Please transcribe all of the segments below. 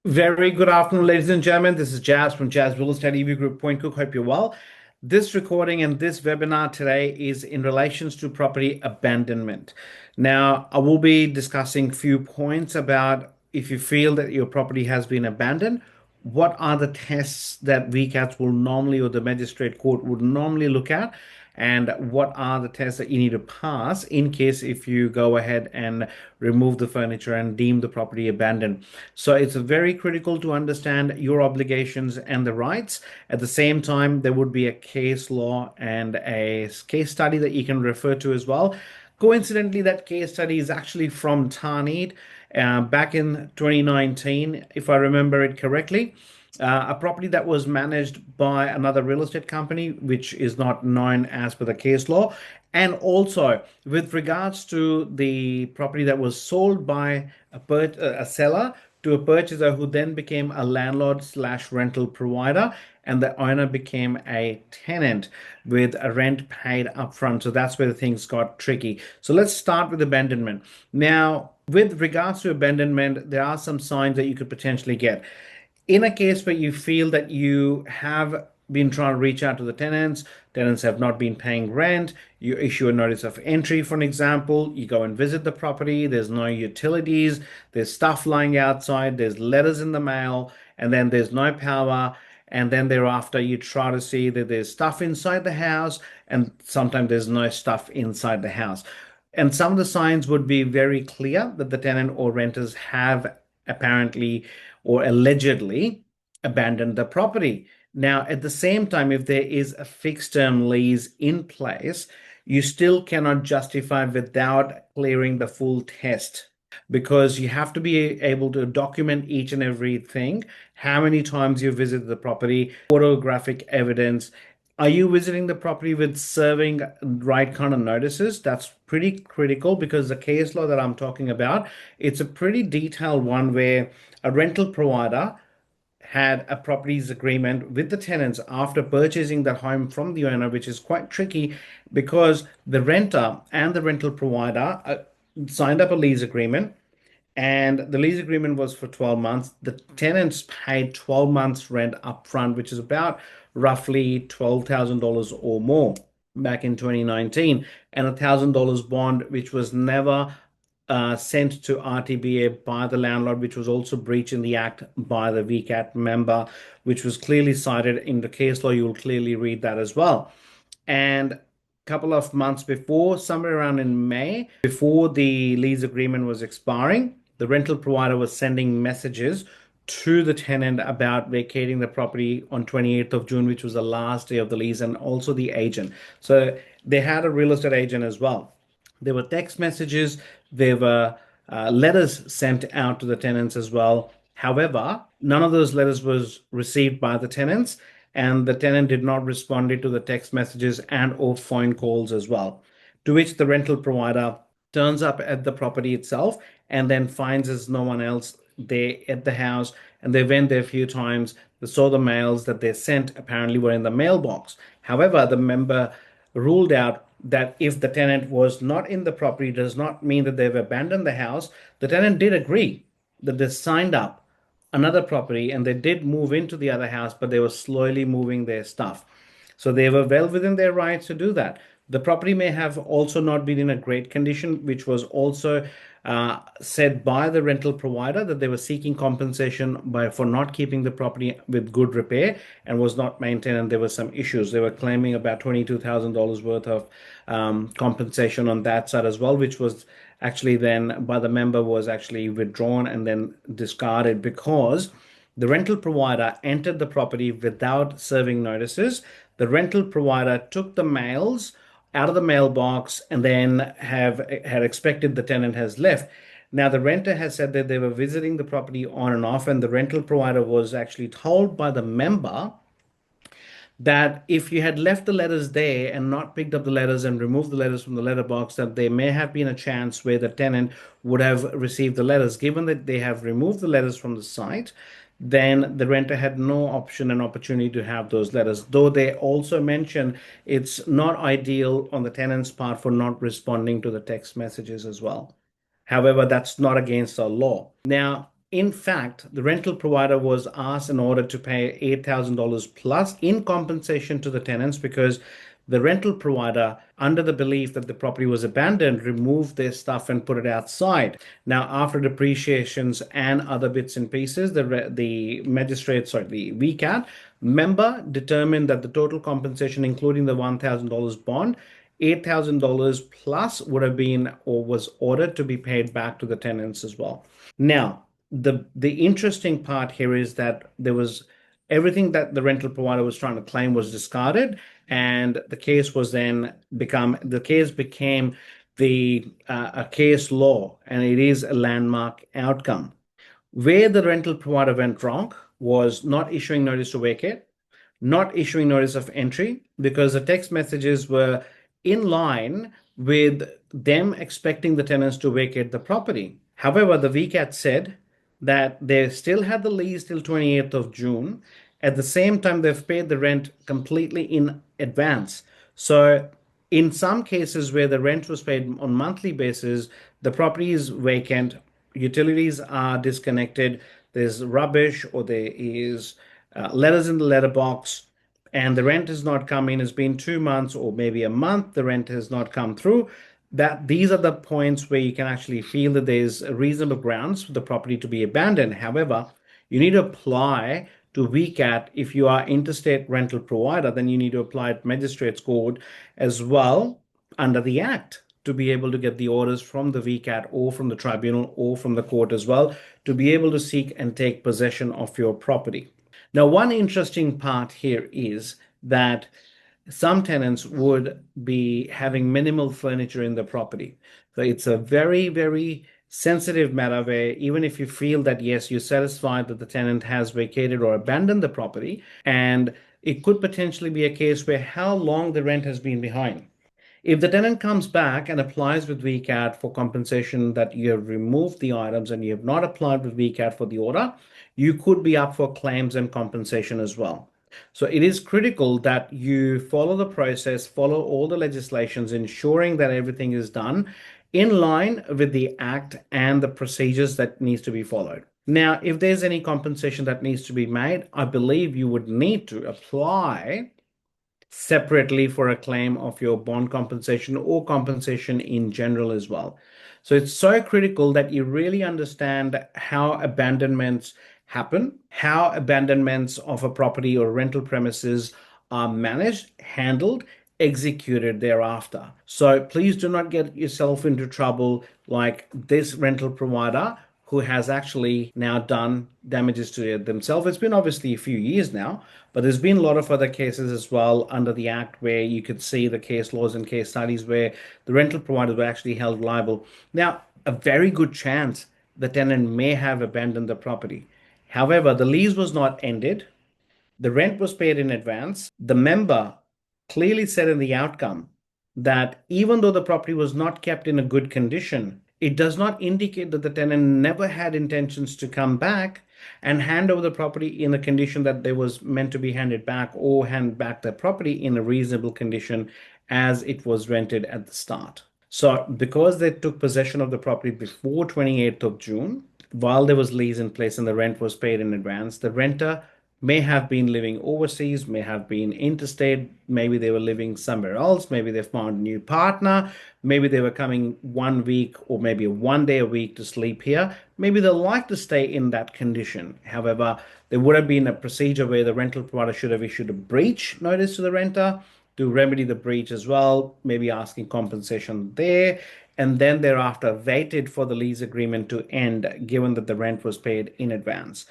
Very good afternoon, ladies and gentlemen. This is Jazz from Jazz Real Estate EV Group Point Cook. Hope you're well. This recording and this webinar today is in relations to property abandonment. Now, I will be discussing a few points about if you feel that your property has been abandoned, what are the tests that VCATs will normally or the magistrate court would normally look at, and what are the tests that you need to pass in case if you go ahead and remove the furniture and deem the property abandoned. So it's very critical to understand your obligations and the rights. At the same time, there would be a case law and a case study that you can refer to as well. Coincidentally, that case study is actually from Tarneed back in 2019, if I remember it correctly. A property that was managed by another real estate company, which is not known as per the case law. And also, with regards to the property that was sold by a seller to a purchaser who then became a landlord slash rental provider, and the owner became a tenant with a rent paid upfront. So that's where things got tricky. So let's start with abandonment. Now, with regards to abandonment, there are some signs that you could potentially get. In a case where you feel that you have been trying to reach out to the tenants have not been paying rent, you issue a notice of entry, for an example, you go and visit the property, there's no utilities, there's stuff lying outside, there's letters in the mail, and then there's no power. And then thereafter, you try to see that there's stuff inside the house, and sometimes there's no stuff inside the house. And some of the signs would be very clear that the tenant or renters have apparently or allegedly abandoned the property. Now, at the same time, if there is a fixed term lease in place, you still cannot justify without clearing the full test because you have to be able to document each and everything, how many times you visited the property, photographic evidence. Are you visiting the property with serving right kind of notices? That's pretty critical because the case law that I'm talking about, it's a pretty detailed one where a rental provider had a properties agreement with the tenants after purchasing the home from the owner, which is quite tricky because the renter and the rental provider signed up a lease agreement, and the lease agreement was for 12 months. The tenants paid 12 months rent upfront, which is about roughly $12,000 or more back in 2019, and $1,000 bond, which was never sent to RTBA by the landlord, which was also breached in the act by the VCAT member, which was clearly cited in the case law. You will clearly read that as well. And a couple of months before, somewhere around in May, before the lease agreement was expiring, the rental provider was sending messages to the tenant about vacating the property on 28th of June, which was the last day of the lease, and also the agent. So they had a real estate agent as well. There were text messages, there were letters sent out to the tenants as well. However, none of those letters was received by the tenants, and the tenant did not respond to the text messages and or phone calls as well. To which the rental provider turns up at the property itself and then finds there's no one else there at the house. And they went there a few times. They saw the mails that they sent apparently were in the mailbox. However, the member ruled out that if the tenant was not in the property does not mean that they've abandoned the house. The tenant did agree that they signed up another property and they did move into the other house, but they were slowly moving their stuff. So they were well within their rights to do that. The property may have also not been in a great condition, which was also said by the rental provider that they were seeking compensation for not keeping the property with good repair and was not maintained, and there were some issues. They were claiming about $22,000 worth of compensation on that side as well, which was actually then by the member was actually withdrawn and then discarded because the rental provider entered the property without serving notices. The rental provider took the mails out of the mailbox and then have had expected the tenant has left. Now the renter has said that they were visiting the property on and off, and the rental provider was actually told by the member that if you had left the letters there and not picked up the letters and removed the letters from the letterbox, that there may have been a chance where the tenant would have received the letters. Given that they have removed the letters from the site, then the renter had no option and opportunity to have those letters. Though they also mention it's not ideal on the tenant's part for not responding to the text messages as well. However, that's not against the law. Now, In fact, the rental provider was asked in order to pay $8,000 plus in compensation to the tenants because the rental provider, under the belief that the property was abandoned, removed their stuff and put it outside. Now, after depreciations and other bits and pieces, the magistrate, sorry, the VCAT member determined that the total compensation, including the $1,000 bond, $8,000 plus would have been or was ordered to be paid back to the tenants as well. Now, the interesting part here is that there was everything that the rental provider was trying to claim was discarded, and the case became the a case law, and it is a landmark outcome. Where the rental provider went wrong was not issuing notice to vacate, not issuing notice of entry, because the text messages were in line with them expecting the tenants to vacate the property. However, the VCAT said that they still had the lease till 28th of June. At the same time, they've paid the rent completely in advance. So in some cases where the rent was paid on monthly basis, the property is vacant, utilities are disconnected, there's rubbish or there is letters in the letterbox, and the rent has not come in. It's been 2 months or maybe a month, the rent has not come through. That these are the points where you can actually feel that there's reasonable grounds for the property to be abandoned. However, you need to apply to VCAT. If you are interstate rental provider, then you need to apply at magistrates court as well under the act to be able to get the orders from the VCAT or from the tribunal or from the court as well to be able to seek and take possession of your property. Now, one interesting part here is that some tenants would be having minimal furniture in the property. So it's a very, very sensitive matter where even if you feel that, yes, you're satisfied that the tenant has vacated or abandoned the property, and it could potentially be a case where how long the rent has been behind. If the tenant comes back and applies with VCAT for compensation that you have removed the items and you have not applied with VCAT for the order, you could be up for claims and compensation as well. So it is critical that you follow the process, follow all the legislations, ensuring that everything is done in line with the act and the procedures that needs to be followed. Now, if there's any compensation that needs to be made, I believe you would need to apply separately for a claim of your bond compensation or compensation in general as well. So it's so critical that you really understand how abandonments happen, how abandonments of a property or rental premises are managed, handled, executed thereafter. So please do not get yourself into trouble like this rental provider who has actually now done damages to themselves. It's been obviously a few years now, but there's been a lot of other cases as well under the Act where you could see the case laws and case studies where the rental providers were actually held liable. Now, a very good chance the tenant may have abandoned the property. However, the lease was not ended. The rent was paid in advance. The member clearly said in the outcome that even though the property was not kept in a good condition, it does not indicate that the tenant never had intentions to come back and hand over the property in the condition that they was meant to be handed back or hand back the property in a reasonable condition as it was rented at the start. So because they took possession of the property before 28th of June, while there was lease in place and the rent was paid in advance, the renter may have been living overseas, may have been interstate, maybe they were living somewhere else, maybe they found a new partner, maybe they were coming 1 week or maybe 1 day a week to sleep here. Maybe they like to stay in that condition. However, there would have been a procedure where the rental provider should have issued a breach notice to the renter to remedy the breach as well, maybe asking compensation there, and then thereafter waited for the lease agreement to end, given that the rent was paid in advance.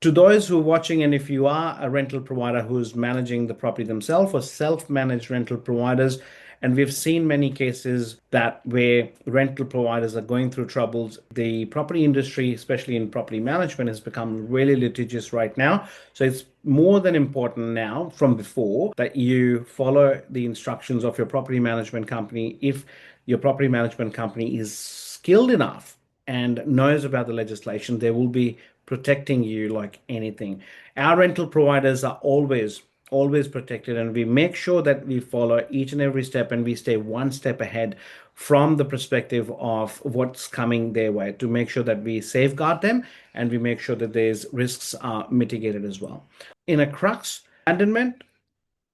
To those who are watching, and if you are a rental provider who's managing the property themselves or self-managed rental providers, and we've seen many cases that where rental providers are going through troubles, the property industry, especially in property management, has become really litigious right now. So it's more than important now from before that you follow the instructions of your property management company. If your property management company is skilled enough and knows about the legislation, they will be protecting you like anything. Our rental providers are always always protected, and we make sure that we follow each and every step and we stay one step ahead from the perspective of what's coming their way to make sure that we safeguard them and we make sure that there's risks are mitigated as well. In a crux, abandonment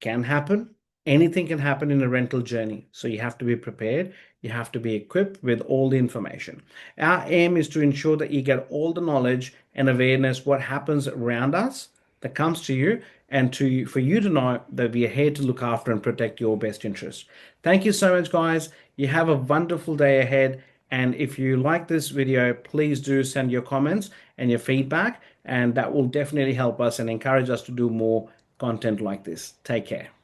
can happen. Anything can happen in a rental journey. So you have to be prepared. You have to be equipped with all the information. Our aim is to ensure that you get all the knowledge and awareness what happens around us that comes to you and for you to know that we are here to look after and protect your best interests. Thank you so much, guys. You have a wonderful day ahead. And if you like this video, please do send your comments and your feedback, and that will definitely help us and encourage us to do more content like this. Take care.